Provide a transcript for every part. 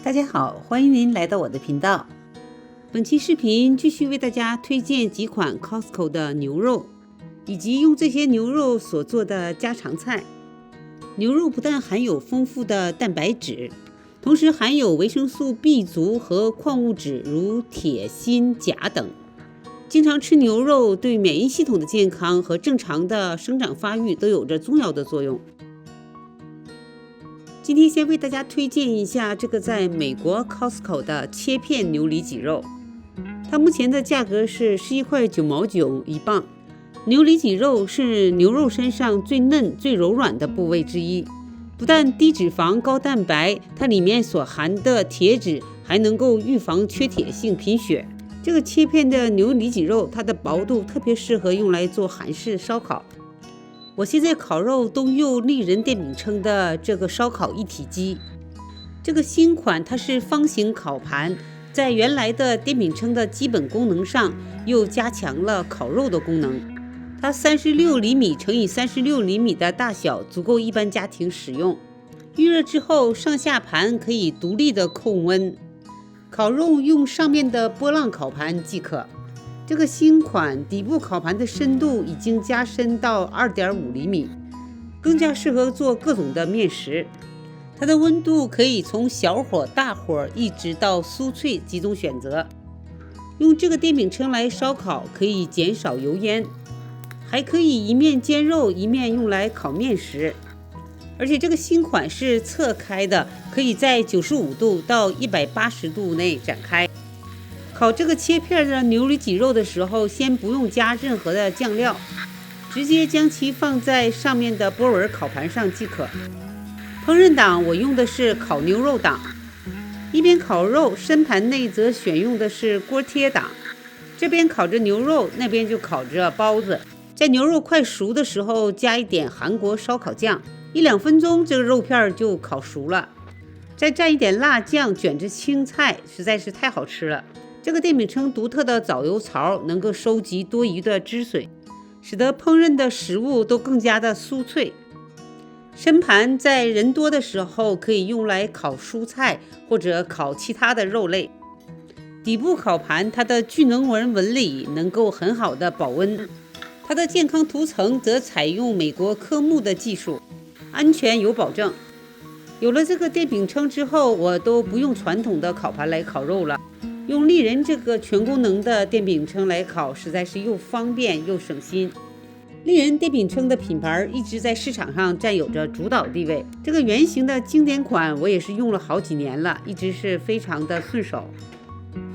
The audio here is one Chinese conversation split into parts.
大家好，欢迎您来到我的频道。本期视频继续为大家推荐几款 Costco 的牛肉，以及用这些牛肉所做的家常菜。牛肉不但含有丰富的蛋白质，同时含有维生素 B 族和矿物质如铁、锌、钾等。经常吃牛肉对免疫系统的健康和正常的生长发育都有着重要的作用。今天先为大家推荐一下这个在美国 Costco 的切片牛里脊肉，它目前的价格是11块9毛9一磅。牛里脊肉是牛肉身上最嫩最柔软的部位之一，不但低脂肪高蛋白，它里面所含的铁质还能够预防缺铁性贫血。这个切片的牛里脊肉，它的薄度特别适合用来做韩式烧烤。我现在烤肉都用丽人电饼铛的这个烧烤一体机。这个新款它是方形烤盘，在原来的电饼铛的基本功能上又加强了烤肉的功能。它36厘米乘以36厘米的大小足够一般家庭使用。预热之后，上下盘可以独立的控温。烤肉用上面的波浪烤盘即可。这个新款底部烤盘的深度已经加深到2.5厘米，更加适合做各种的面食。它的温度可以从小火、大火一直到酥脆几种选择。用这个电饼铛来烧烤可以减少油烟，还可以一面煎肉一面用来烤面食。而且这个新款是侧开的，可以在95度到180度内展开。烤这个切片的牛里脊肉的时候，先不用加任何的酱料，直接将其放在上面的波纹烤盘上即可。烹饪档我用的是烤牛肉档，一边烤肉，深盘内则选用的是锅贴档。这边烤着牛肉，那边就烤着包子。在牛肉快熟的时候，加一点韩国烧烤酱，1-2分钟这个肉片就烤熟了。再蘸一点辣酱，卷着青菜，实在是太好吃了。这个电饼铛独特的藻油槽能够收集多余的汁水，使得烹饪的食物都更加的酥脆。深盘在人多的时候可以用来烤蔬菜或者烤其他的肉类。底部烤盘它的聚能纹理能够很好的保温，它的健康涂层则采用美国科木的技术，安全有保证。有了这个电饼铛之后，我都不用传统的烤盘来烤肉了，用丽人这个全功能的电饼铛来烤，实在是又方便又省心。丽人电饼铛的品牌一直在市场上占有着主导地位。这个圆形的经典款我也是用了好几年了，一直是非常的顺手。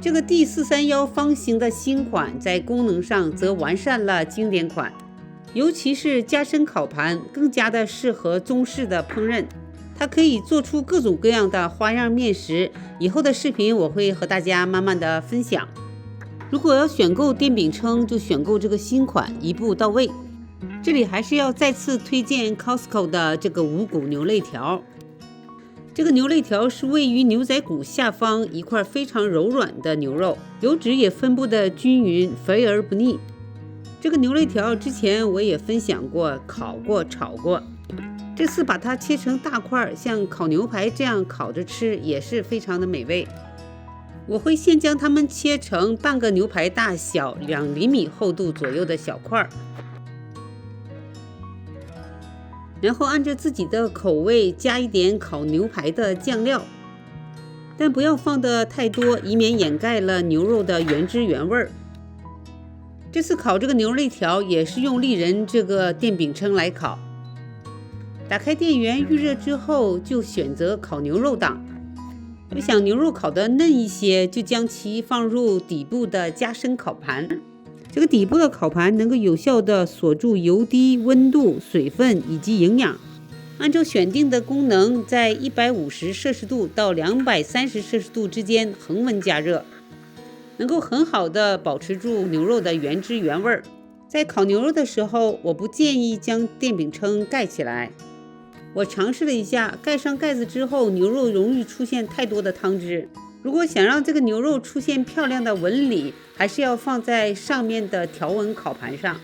这个 D431方形的新款在功能上则完善了经典款，尤其是加深烤盘更加的适合中式的烹饪。它可以做出各种各样的花样面食，以后的视频我会和大家慢慢的分享。如果要选购电饼铛，就选购这个新款，一步到位。这里还是要再次推荐 Costco 的这个无骨牛肋条。这个牛肋条是位于牛仔骨下方一块非常柔软的牛肉，油脂也分布的均匀，肥而不腻。这个牛肋条之前我也分享过，烤过炒过，这次把它切成大块，像烤牛排这样烤着吃也是非常的美味。我会先将它们切成半个牛排大小2厘米厚度左右的小块，然后按照自己的口味加一点烤牛排的酱料，但不要放的太多，以免掩盖了牛肉的原汁原味。这次烤这个牛肋条也是用丽人这个电饼铛来烤。打开电源预热之后，就选择烤牛肉档。我想牛肉烤得嫩一些，就将其放入底部的加深烤盘。这个底部的烤盘能够有效地锁住油滴、温度、水分以及营养。按照选定的功能，在150摄氏度到230摄氏度之间恒温加热，能够很好地保持住牛肉的原汁原味。在烤牛肉的时候，我不建议将电饼铛盖起来。我尝试了一下，盖上盖子之后，牛肉容易出现太多的汤汁。如果想让这个牛肉出现漂亮的纹理，还是要放在上面的条纹烤盘上，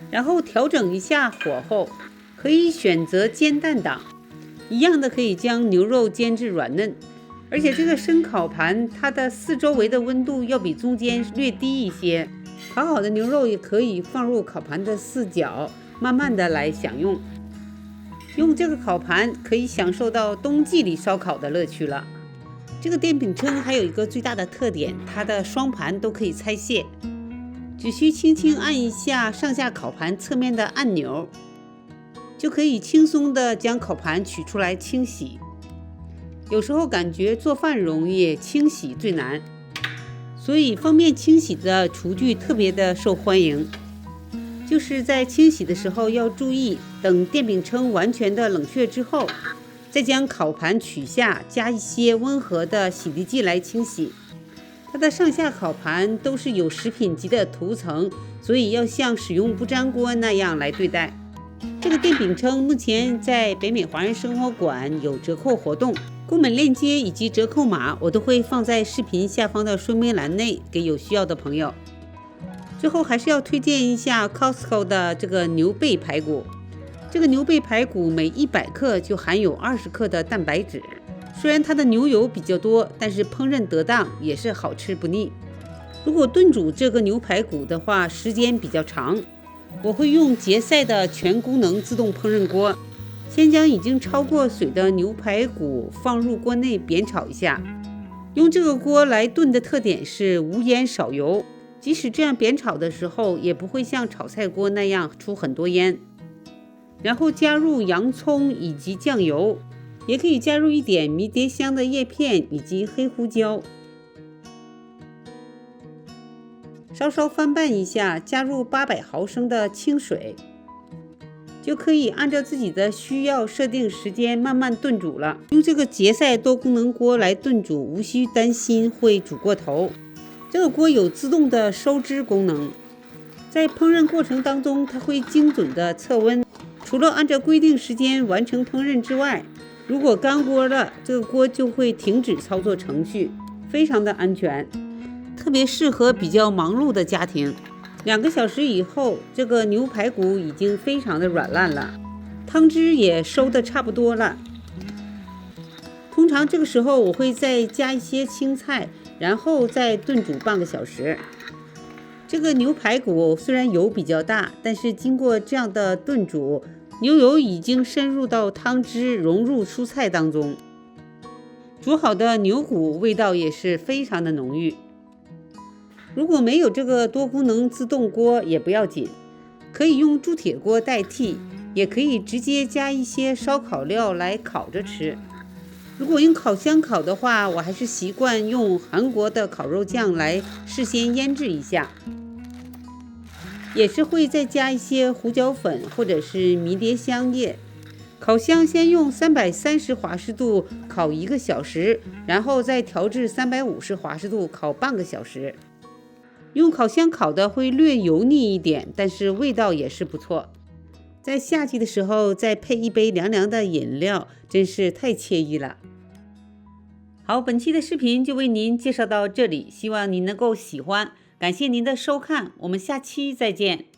然后调整一下火候，可以选择煎蛋档，一样的可以将牛肉煎至软嫩。而且这个生烤盘它的四周围的温度要比中间略低一些，烤好的牛肉也可以放入烤盘的四角，慢慢的来享用。用这个烤盘可以享受到冬季里烧烤的乐趣了。这个电饼铛还有一个最大的特点，它的双盘都可以拆卸，只需轻轻按一下上下烤盘侧面的按钮，就可以轻松的将烤盘取出来清洗。有时候感觉做饭容易，清洗最难，所以方便清洗的厨具特别的受欢迎。就是在清洗的时候要注意，等电饼铛完全的冷却之后，再将烤盘取下，加一些温和的洗涤剂来清洗。它的上下烤盘都是有食品级的涂层，所以要像使用不粘锅那样来对待。这个电饼铛目前在北美华人生活馆有折扣活动，购买链接以及折扣码我都会放在视频下方的说明栏内，给有需要的朋友。最后还是要推荐一下 Costco 的这个牛背排骨。这个牛背排骨每100克就含有20克的蛋白质，虽然它的牛油比较多，但是烹饪得当也是好吃不腻。如果炖煮这个牛排骨的话，时间比较长，我会用捷赛的全功能自动烹饪锅，先将已经焯过水的牛排骨放入锅内煸炒一下。用这个锅来炖的特点是无烟少油，即使这样煸炒的时候也不会像炒菜锅那样出很多烟。然后加入洋葱以及酱油，也可以加入一点迷迭香的叶片以及黑胡椒，稍稍翻拌一下，加入800毫升的清水，就可以按照自己的需要设定时间慢慢炖煮了。用这个捷赛多功能锅来炖煮，无需担心会煮过头。这个锅有自动的收汁功能，在烹饪过程当中它会精准的测温，除了按照规定时间完成烹饪之外，如果干锅了，这个锅就会停止操作程序，非常的安全，特别适合比较忙碌的家庭。2个小时以后，这个牛排骨已经非常的软烂了，汤汁也收的差不多了。通常这个时候我会再加一些青菜，然后再炖煮半个小时。这个牛排骨虽然油比较大，但是经过这样的炖煮，牛油已经深入到汤汁，融入蔬菜当中。煮好的牛骨味道也是非常的浓郁。如果没有这个多功能自动锅也不要紧，可以用铸铁锅代替，也可以直接加一些烧烤料来烤着吃。如果用烤箱烤的话，我还是习惯用韩国的烤肉酱来事先腌制一下，也是会再加一些胡椒粉或者是迷迭香叶。烤箱先用330华氏度烤1个小时，然后再调至350华氏度烤半个小时。用烤箱烤的会略油腻一点，但是味道也是不错。在夏季的时候再配一杯凉凉的饮料，真是太惬意了。好，本期的视频就为您介绍到这里，希望您能够喜欢，感谢您的收看，我们下期再见。